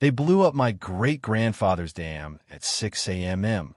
They blew up my great-grandfather's dam at 6 a.m.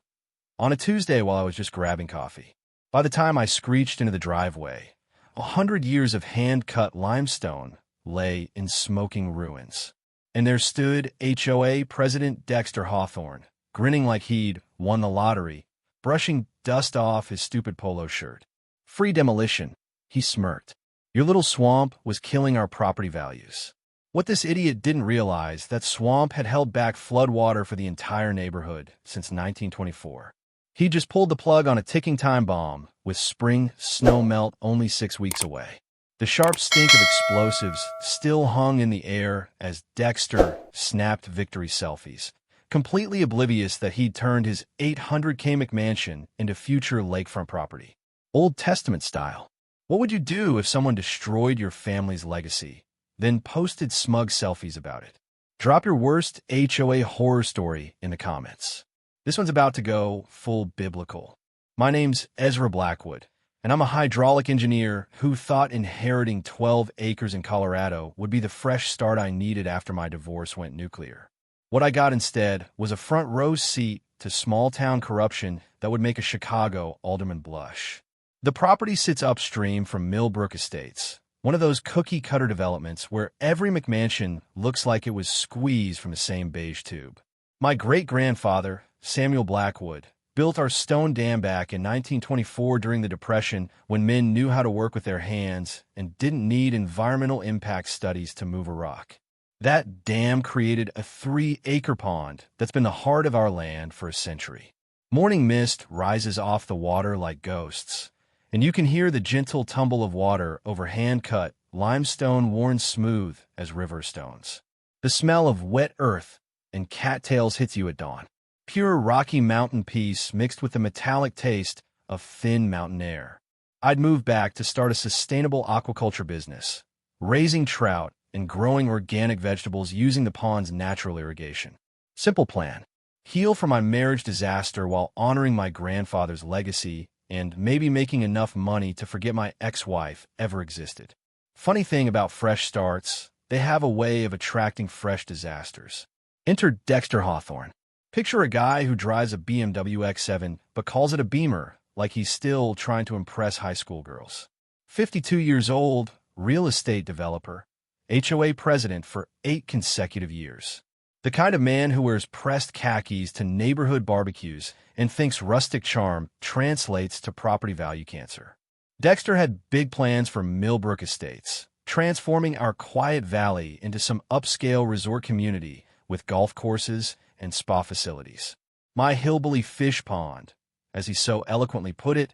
on a Tuesday while I was just grabbing coffee. By the time I screeched into the driveway, 100 years of hand-cut limestone lay in smoking ruins. And there stood HOA President Dexter Hawthorne, grinning like he'd won the lottery, brushing dust off his stupid polo shirt. Free demolition, he smirked. Your little swamp was killing our property values. What this idiot didn't realize, that swamp had held back floodwater for the entire neighborhood since 1924. He just pulled the plug on a ticking time bomb, with spring snow melt only 6 weeks away. The sharp stink of explosives still hung in the air as Dexter snapped victory selfies, completely oblivious that he'd turned his 800K McMansion into future lakefront property. Old Testament style. What would you do if someone destroyed your family's legacy, then posted smug selfies about it? Drop your worst HOA horror story in the comments. This one's about to go full biblical. My name's Ezra Blackwood, and I'm a hydraulic engineer who thought inheriting 12 acres in Colorado would be the fresh start I needed after my divorce went nuclear. What I got instead was a front row seat to small-town corruption that would make a Chicago alderman blush. The property sits upstream from Millbrook Estates, one of those cookie-cutter developments where every McMansion looks like it was squeezed from the same beige tube. My great-grandfather, Samuel Blackwood, built our stone dam back in 1924 during the Depression, when men knew how to work with their hands and didn't need environmental impact studies to move a rock. That dam created a 3-acre pond that's been the heart of our land for a century. Morning mist rises off the water like ghosts, and you can hear the gentle tumble of water over hand-cut limestone worn smooth as river stones. The smell of wet earth and cattails hits you at dawn. Pure Rocky Mountain peace mixed with the metallic taste of thin mountain air. I'd moved back to start a sustainable aquaculture business, raising trout and growing organic vegetables using the pond's natural irrigation. Simple plan. Heal from my marriage disaster while honoring my grandfather's legacy and maybe making enough money to forget my ex-wife ever existed. Funny thing about fresh starts, they have a way of attracting fresh disasters. Enter Dexter Hawthorne. Picture a guy who drives a BMW X7 but calls it a Beamer, like he's still trying to impress high school girls. 52 years old, real estate developer, HOA president for 8 consecutive years. The kind of man who wears pressed khakis to neighborhood barbecues and thinks rustic charm translates to property value cancer. Dexter had big plans for Millbrook Estates, transforming our quiet valley into some upscale resort community with golf courses and spa facilities. My hillbilly fish pond, as he so eloquently put it,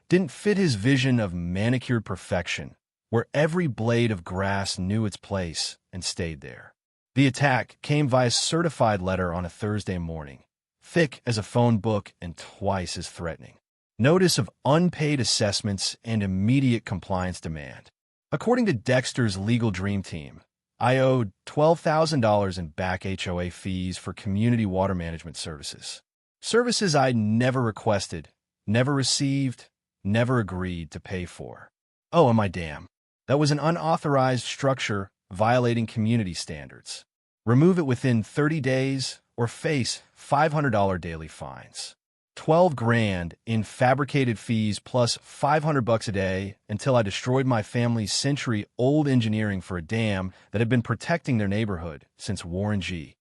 didn't fit his vision of manicured perfection, where every blade of grass knew its place and stayed there. The attack came via certified letter on a Thursday morning, thick as a phone book and twice as threatening. Notice of unpaid assessments and immediate compliance demand. According to Dexter's legal dream team, I owed $12,000 in back HOA fees for community water management services. Services I never requested, never received, never agreed to pay for. Oh, and my dam. That was an unauthorized structure violating community standards. Remove it within 30 days or face $500 daily fines. $12,000 in fabricated fees plus $500 a day until I destroyed my family's century-old engineering for a dam that had been protecting their neighborhood since Warren G.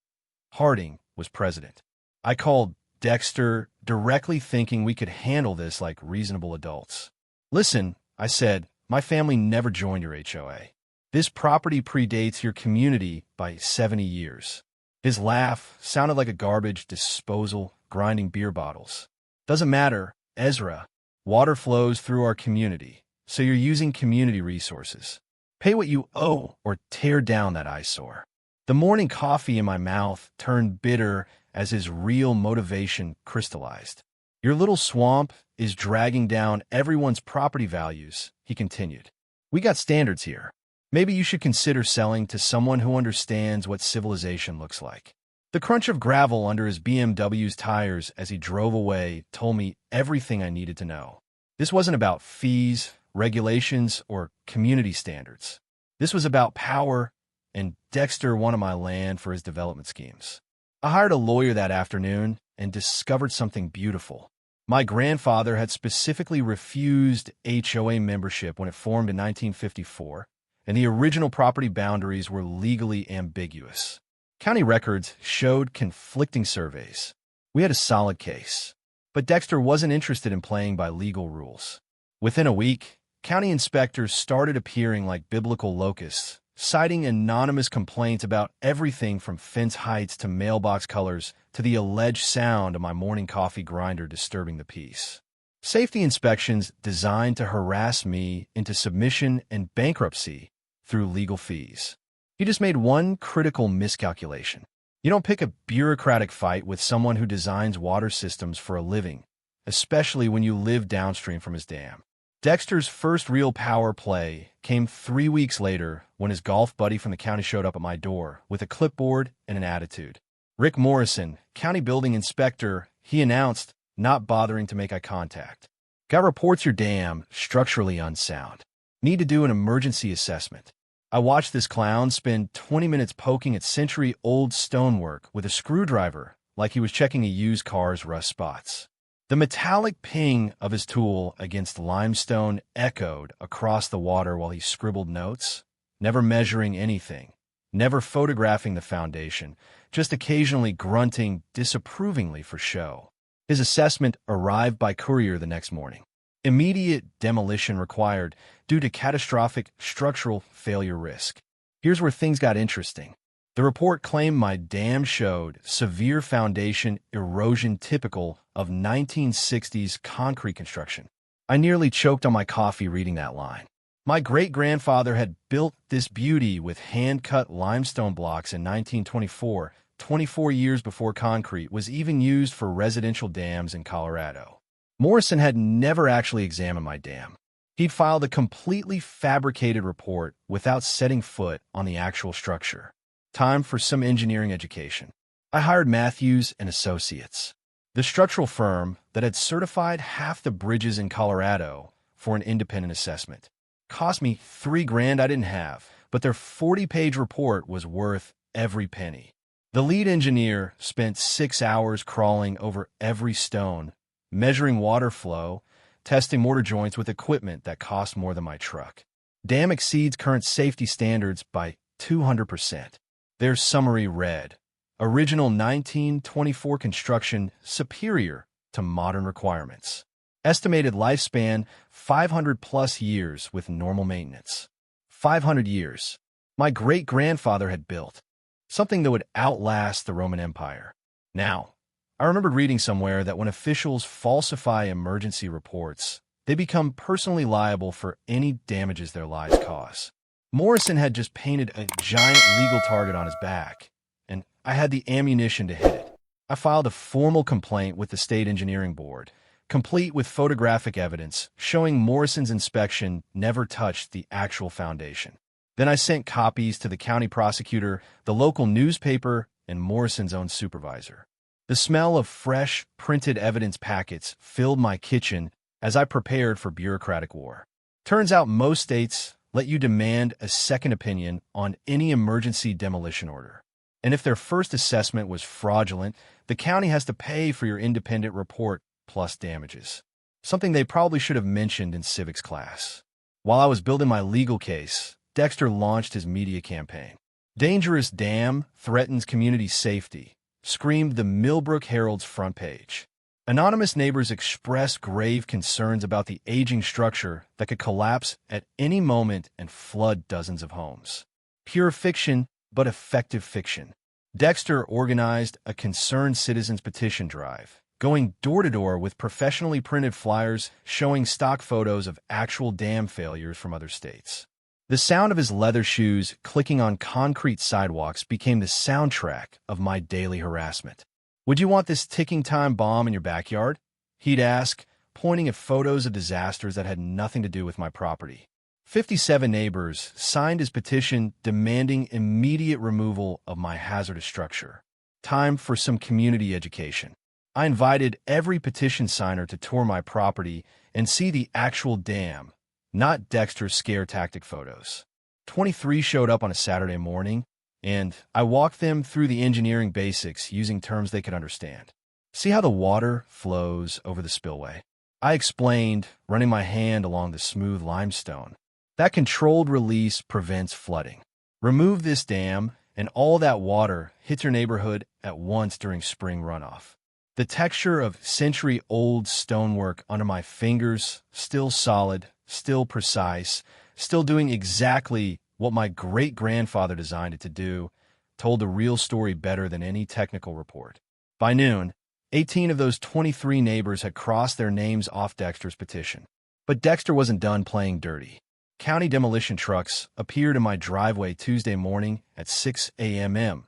Harding was president. I called Dexter, directly thinking we could handle this like reasonable adults. Listen, I said, my family never joined your HOA. This property predates your community by 70 years. His laugh sounded like a garbage disposal grinding beer bottles. Doesn't matter, Ezra. Water flows through our community, so you're using community resources. Pay what you owe or tear down that eyesore. The morning coffee in my mouth turned bitter as his real motivation crystallized. Your little swamp is dragging down everyone's property values, he continued. We got standards here. Maybe you should consider selling to someone who understands what civilization looks like. The crunch of gravel under his BMW's tires as he drove away told me everything I needed to know. This wasn't about fees, regulations, or community standards. This was about power, and Dexter wanted my land for his development schemes. I hired a lawyer that afternoon and discovered something beautiful. My grandfather had specifically refused HOA membership when it formed in 1954, and the original property boundaries were legally ambiguous. County records showed conflicting surveys. We had a solid case, but Dexter wasn't interested in playing by legal rules. Within a week, county inspectors started appearing like biblical locusts, citing anonymous complaints about everything from fence heights to mailbox colors to the alleged sound of my morning coffee grinder disturbing the peace. Safety inspections designed to harass me into submission and bankruptcy through legal fees. You just made one critical miscalculation. You don't pick a bureaucratic fight with someone who designs water systems for a living, especially when you live downstream from his dam. Dexter's first real power play came 3 weeks later when his golf buddy from the county showed up at my door with a clipboard and an attitude. Rick Morrison, county building inspector, he announced, not bothering to make eye contact. Got reports your dam structurally unsound. Need to do an emergency assessment. I watched this clown spend 20 minutes poking at century-old stonework with a screwdriver like he was checking a used car's rust spots. The metallic ping of his tool against limestone echoed across the water while he scribbled notes, never measuring anything, never photographing the foundation, just occasionally grunting disapprovingly for show. His assessment arrived by courier the next morning. Immediate demolition required due to catastrophic structural failure risk. Here's where things got interesting. The report claimed my dam showed severe foundation erosion typical of 1960s concrete construction. I nearly choked on my coffee reading that line. My great-grandfather had built this beauty with hand-cut limestone blocks in 1924, 24 years before concrete was even used for residential dams in Colorado. Morrison had never actually examined my dam. He'd filed a completely fabricated report without setting foot on the actual structure. Time for some engineering education. I hired Matthews and Associates, the structural firm that had certified half the bridges in Colorado, for an independent assessment. Cost me $3,000 I didn't have, but their 40-page report was worth every penny. The lead engineer spent 6 hours crawling over every stone, measuring water flow, testing mortar joints with equipment that cost more than my truck. Dam exceeds current safety standards by 200%. Their summary read, original 1924 construction superior to modern requirements. Estimated lifespan 500+ years with normal maintenance. 500 years. My great-grandfather had built something that would outlast the Roman Empire. Now, I remembered reading somewhere that when officials falsify emergency reports, they become personally liable for any damages their lives cause. Morrison had just painted a giant legal target on his back, and I had the ammunition to hit it. I filed a formal complaint with the State Engineering Board, complete with photographic evidence showing Morrison's inspection never touched the actual foundation. Then I sent copies to the county prosecutor, the local newspaper, and Morrison's own supervisor. The smell of fresh, printed evidence packets filled my kitchen as I prepared for bureaucratic war. Turns out most states let you demand a second opinion on any emergency demolition order. And if their first assessment was fraudulent, the county has to pay for your independent report plus damages. Something they probably should have mentioned in civics class. While I was building my legal case, Dexter launched his media campaign. Dangerous dam threatens community safety, screamed the Millbrook Herald's front page. Anonymous neighbors expressed grave concerns about the aging structure that could collapse at any moment and flood dozens of homes. Pure fiction, but effective fiction. Dexter organized a concerned citizens petition drive, going door-to-door with professionally printed flyers showing stock photos of actual dam failures from other states. The sound of his leather shoes clicking on concrete sidewalks became the soundtrack of my daily harassment. "Would you want this ticking time bomb in your backyard?" he'd ask, pointing at photos of disasters that had nothing to do with my property. 57 neighbors signed his petition demanding immediate removal of my hazardous structure. Time for some community education. I invited every petition signer to tour my property and see the actual dam, not Dexter's scare tactic photos. 23 showed up on a Saturday morning, and I walked them through the engineering basics using terms they could understand. See how the water flows over the spillway? I explained, running my hand along the smooth limestone. That controlled release prevents flooding. Remove this dam, and all that water hits your neighborhood at once during spring runoff. The texture of century-old stonework under my fingers, still solid, still precise, still doing exactly what my great-grandfather designed it to do, told the real story better than any technical report. By noon, 18 of those 23 neighbors had crossed their names off Dexter's petition. But Dexter wasn't done playing dirty. County demolition trucks appeared in my driveway Tuesday morning at 6 a.m.,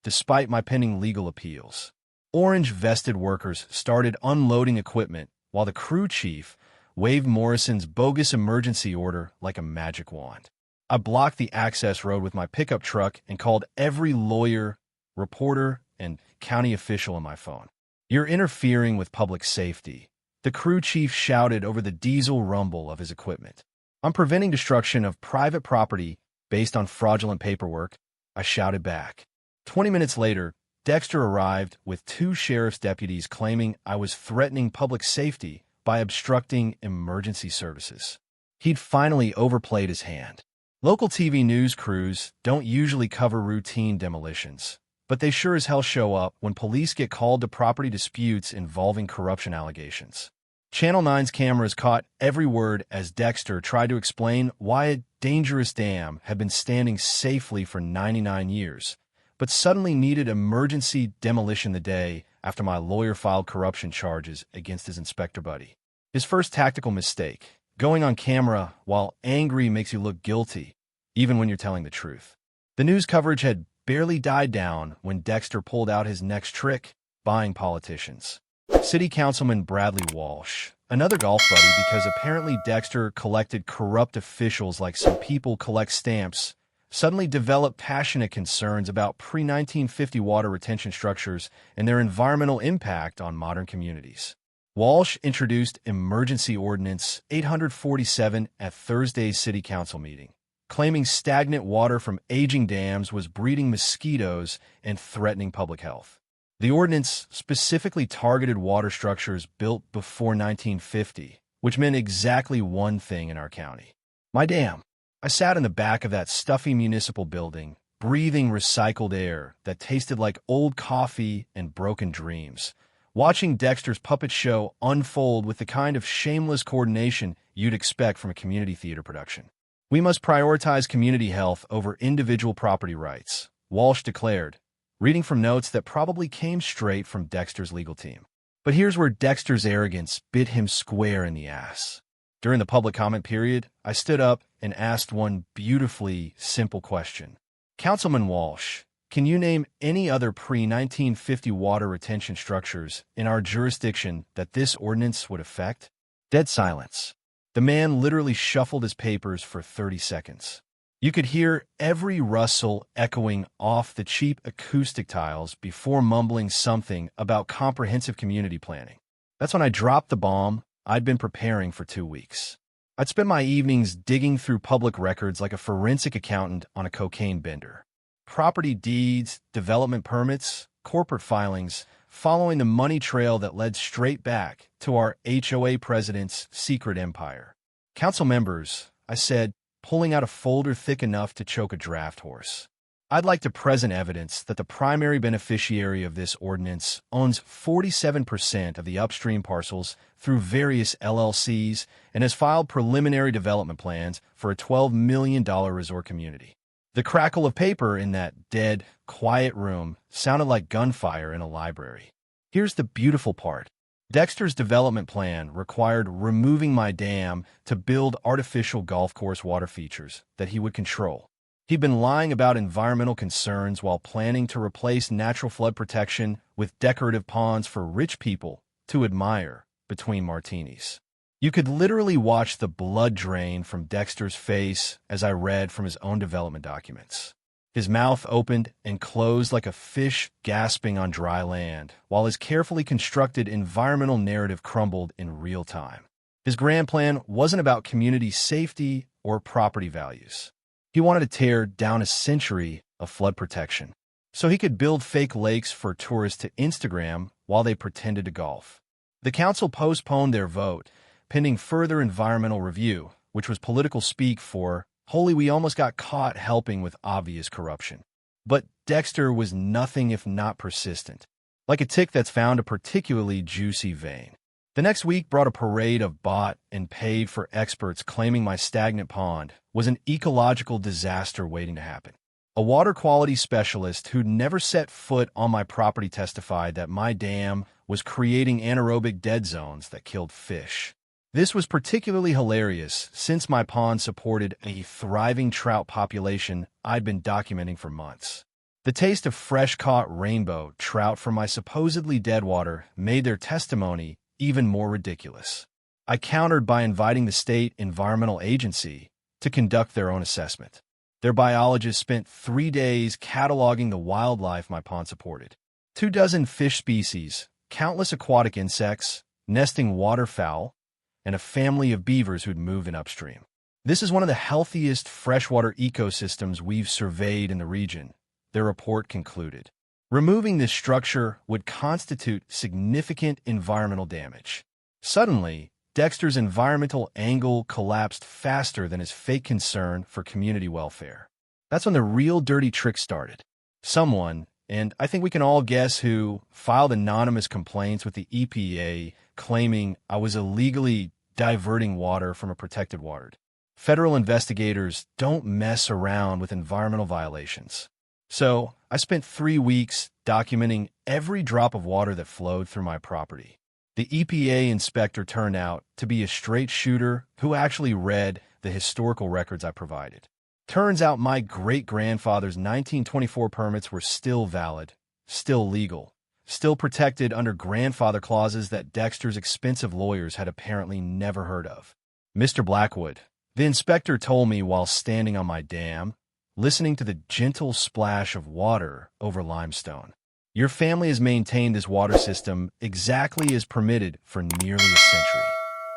despite my pending legal appeals. Orange-vested workers started unloading equipment while the crew chief waved Morrison's bogus emergency order like a magic wand. I blocked the access road with my pickup truck and called every lawyer, reporter, and county official on my phone. "You're interfering with public safety," the crew chief shouted over the diesel rumble of his equipment. "I'm preventing destruction of private property based on fraudulent paperwork," I shouted back. 20 minutes later, Dexter arrived with 2 sheriff's deputies claiming I was threatening public safety by obstructing emergency services. He'd finally overplayed his hand. Local TV news crews don't usually cover routine demolitions, but they sure as hell show up when police get called to property disputes involving corruption allegations. Channel 9's cameras caught every word as Dexter tried to explain why a dangerous dam had been standing safely for 99 years, but suddenly needed emergency demolition the day after my lawyer filed corruption charges against his inspector buddy. His first tactical mistake: going on camera while angry makes you look guilty, even when you're telling the truth. The news coverage had barely died down when Dexter pulled out his next trick: buying politicians. City Councilman Bradley Walsh, another golf buddy because apparently Dexter collected corrupt officials like some people collect stamps, suddenly developed passionate concerns about pre-1950 water retention structures and their environmental impact on modern communities. Walsh introduced Emergency Ordinance 847 at Thursday's City Council meeting, claiming stagnant water from aging dams was breeding mosquitoes and threatening public health. The ordinance specifically targeted water structures built before 1950, which meant exactly one thing in our county: my dam. I sat in the back of that stuffy municipal building, breathing recycled air that tasted like old coffee and broken dreams, watching Dexter's puppet show unfold with the kind of shameless coordination you'd expect from a community theater production. "We must prioritize community health over individual property rights," Walsh declared, reading from notes that probably came straight from Dexter's legal team. But here's where Dexter's arrogance bit him square in the ass. During the public comment period, I stood up and asked one beautifully simple question. "Councilman Walsh, can you name any other pre-1950 water retention structures in our jurisdiction that this ordinance would affect?" Dead silence. The man literally shuffled his papers for 30 seconds. You could hear every rustle echoing off the cheap acoustic tiles before mumbling something about comprehensive community planning. That's when I dropped the bomb I'd been preparing for 2 weeks. I'd spend my evenings digging through public records like a forensic accountant on a cocaine bender. Property deeds, development permits, corporate filings, following the money trail that led straight back to our HOA president's secret empire. "Council members," I said, pulling out a folder thick enough to choke a draft horse, "I'd like to present evidence that the primary beneficiary of this ordinance owns 47% of the upstream parcels through various LLCs and has filed preliminary development plans for a $12 million resort community." The crackle of paper in that dead, quiet room sounded like gunfire in a library. Here's the beautiful part. Dexter's development plan required removing my dam to build artificial golf course water features that he would control. He'd been lying about environmental concerns while planning to replace natural flood protection with decorative ponds for rich people to admire between martinis. You could literally watch the blood drain from Dexter's face as I read from his own development documents. His mouth opened and closed like a fish gasping on dry land, while his carefully constructed environmental narrative crumbled in real time. His grand plan wasn't about community safety or property values. He wanted to tear down a century of flood protection so he could build fake lakes for tourists to Instagram while they pretended to golf. The council postponed their vote, pending further environmental review, which was political speak for, "Holy, we almost got caught helping with obvious corruption." But Dexter was nothing if not persistent, like a tick that's found a particularly juicy vein. The next week brought a parade of bought and paid for experts claiming my stagnant pond was an ecological disaster waiting to happen. A water quality specialist who'd never set foot on my property testified that my dam was creating anaerobic dead zones that killed fish. This was particularly hilarious since my pond supported a thriving trout population I'd been documenting for months. The taste of fresh-caught rainbow trout from my supposedly dead water made their testimony even more ridiculous. I countered by inviting the state environmental agency to conduct their own assessment. Their biologists spent 3 days cataloging the wildlife my pond supported. 24 fish species, countless aquatic insects, nesting waterfowl, and a family of beavers who'd moved in upstream. This is one of the healthiest freshwater ecosystems we've surveyed in the region, their report concluded. Removing this structure would constitute significant environmental damage. Suddenly, Dexter's environmental angle collapsed faster than his fake concern for community welfare. That's when the real dirty trick started. Someone, and I think we can all guess who, filed anonymous complaints with the EPA claiming I was illegally diverting water from a protected water. Federal investigators don't mess around with environmental violations. So, I spent 3 weeks documenting every drop of water that flowed through my property. The EPA inspector turned out to be a straight shooter who actually read the historical records I provided. Turns out my great-grandfather's 1924 permits were still valid, still legal, still protected under grandfather clauses that Dexter's expensive lawyers had apparently never heard of. "Mr. Blackwood," the inspector told me while standing on my dam, listening to the gentle splash of water over limestone. "Your family has maintained this water system exactly as permitted for nearly a century.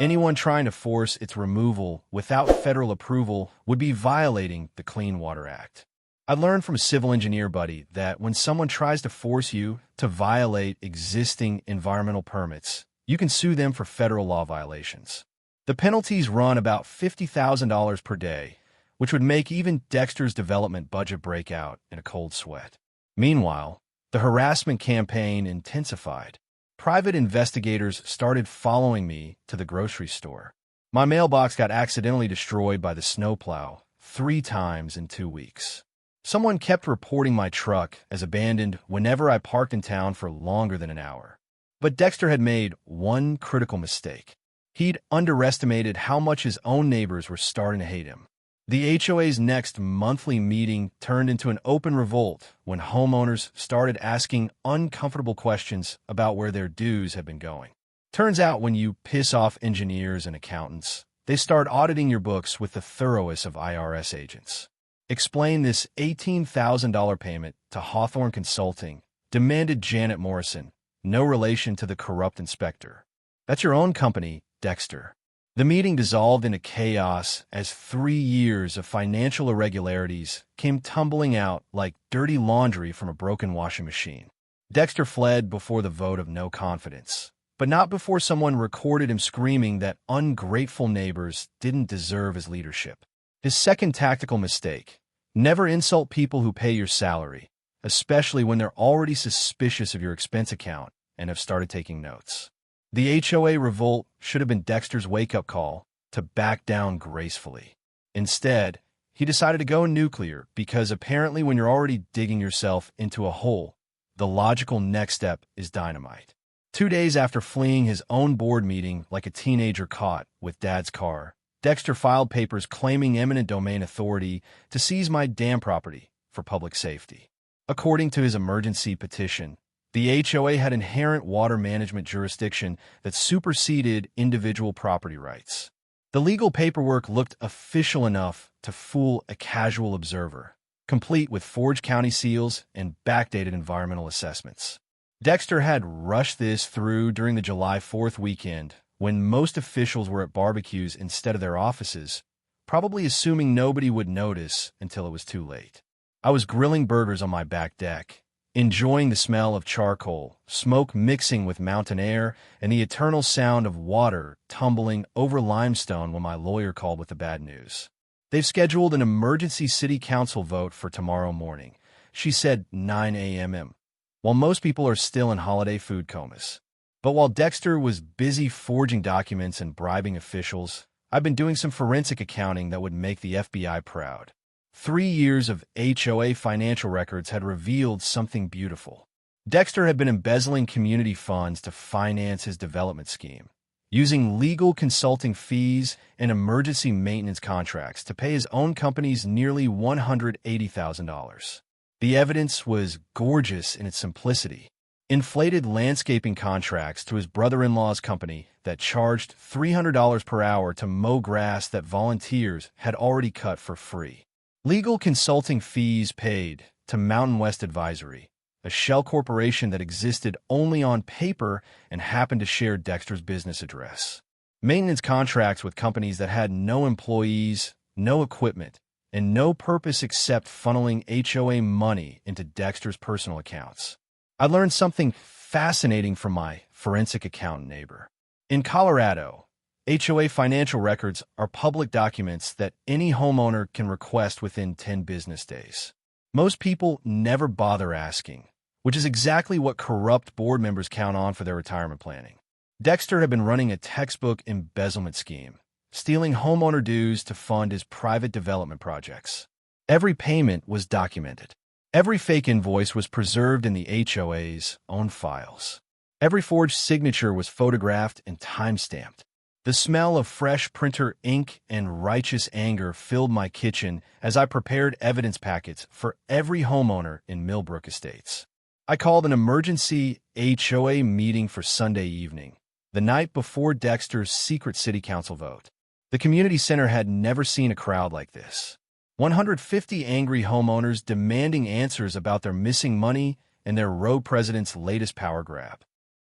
Anyone trying to force its removal without federal approval would be violating the Clean Water Act." I learned from a civil engineer buddy that when someone tries to force you to violate existing environmental permits, you can sue them for federal law violations. The penalties run about $50,000 per day, which would make even Dexter's development budget break out in a cold sweat. Meanwhile, the harassment campaign intensified. Private investigators started following me to the grocery store. My mailbox got accidentally destroyed by the snowplow 3 times in 2 weeks. Someone kept reporting my truck as abandoned whenever I parked in town for longer than an hour. But Dexter had made one critical mistake. He'd underestimated how much his own neighbors were starting to hate him. The HOA's next monthly meeting turned into an open revolt when homeowners started asking uncomfortable questions about where their dues had been going. Turns out when you piss off engineers and accountants, they start auditing your books with the thoroughness of IRS agents. "Explain this $18,000 payment to Hawthorne Consulting," demanded Janet Morrison, no relation to the corrupt inspector. "That's your own company, Dexter." The meeting dissolved into chaos as 3 years of financial irregularities came tumbling out like dirty laundry from a broken washing machine. Dexter fled before the vote of no confidence, but not before someone recorded him screaming that ungrateful neighbors didn't deserve his leadership. His second tactical mistake: never insult people who pay your salary, especially when they're already suspicious of your expense account and have started taking notes. The HOA revolt should have been Dexter's wake-up call to back down gracefully. Instead, he decided to go nuclear because apparently when you're already digging yourself into a hole, the logical next step is dynamite. 2 days after fleeing his own board meeting like a teenager caught with Dad's car, Dexter filed papers claiming eminent domain authority to seize my dam property for public safety. According to his emergency petition, the HOA had inherent water management jurisdiction that superseded individual property rights. The legal paperwork looked official enough to fool a casual observer, complete with forged county seals and backdated environmental assessments. Dexter had rushed this through during the July 4th weekend, when most officials were at barbecues instead of their offices, probably assuming nobody would notice until it was too late. I was grilling burgers on my back deck, enjoying the smell of charcoal, smoke mixing with mountain air, and the eternal sound of water tumbling over limestone when my lawyer called with the bad news. They've scheduled an emergency city council vote for tomorrow morning, she said 9 a.m. while most people are still in holiday food comas. But while Dexter was busy forging documents and bribing officials, I've been doing some forensic accounting that would make the FBI proud. 3 years of HOA financial records had revealed something beautiful. Dexter had been embezzling community funds to finance his development scheme, using legal consulting fees and emergency maintenance contracts to pay his own companies nearly $180,000. The evidence was gorgeous in its simplicity. Inflated landscaping contracts to his brother-in-law's company that charged $300 per hour to mow grass that volunteers had already cut for free. Legal consulting fees paid to Mountain West Advisory, a shell corporation that existed only on paper and happened to share Dexter's business address. Maintenance contracts with companies that had no employees, no equipment, and no purpose except funneling HOA money into Dexter's personal accounts. I learned something fascinating from my forensic accountant neighbor. In Colorado, HOA financial records are public documents that any homeowner can request within 10 business days. Most people never bother asking, which is exactly what corrupt board members count on for their retirement planning. Dexter had been running a textbook embezzlement scheme, stealing homeowner dues to fund his private development projects. Every payment was documented. Every fake invoice was preserved in the HOA's own files. Every forged signature was photographed and time-stamped. The smell of fresh printer ink and righteous anger filled my kitchen as I prepared evidence packets for every homeowner in Millbrook Estates. I called an emergency HOA meeting for Sunday evening, the night before Dexter's secret city council vote. The community center had never seen a crowd like this. 150 angry homeowners demanding answers about their missing money and their road president's latest power grab.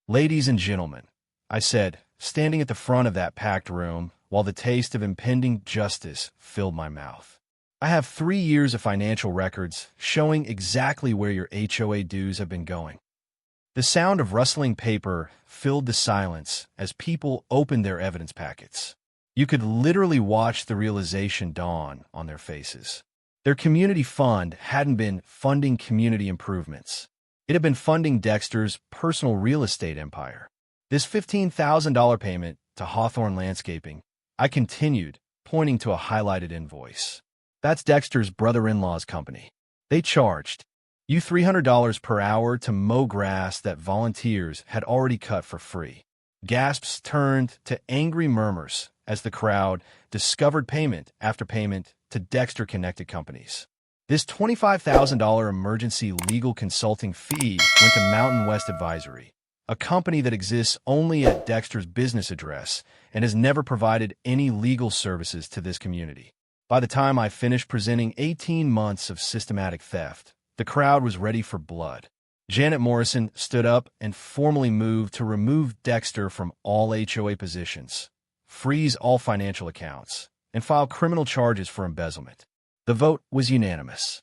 "Ladies and gentlemen," I said, standing at the front of that packed room while the taste of impending justice filled my mouth. "I have 3 years of financial records showing exactly where your HOA dues have been going." The sound of rustling paper filled the silence as people opened their evidence packets. You could literally watch the realization dawn on their faces. Their community fund hadn't been funding community improvements. It had been funding Dexter's personal real estate empire. "This $15,000 payment to Hawthorne Landscaping," I continued, pointing to a highlighted invoice. "That's Dexter's brother-in-law's company. They charged you $300 per hour to mow grass that volunteers had already cut for free." Gasps turned to angry murmurs as the crowd discovered payment after payment to Dexter-connected companies. This $25,000 emergency legal consulting fee went to Mountain West Advisory, a company that exists only at Dexter's business address and has never provided any legal services to this community. By the time I finished presenting 18 months of systematic theft, the crowd was ready for blood. Janet Morrison stood up and formally moved to remove Dexter from all HOA positions, freeze all financial accounts, and file criminal charges for embezzlement. The vote was unanimous.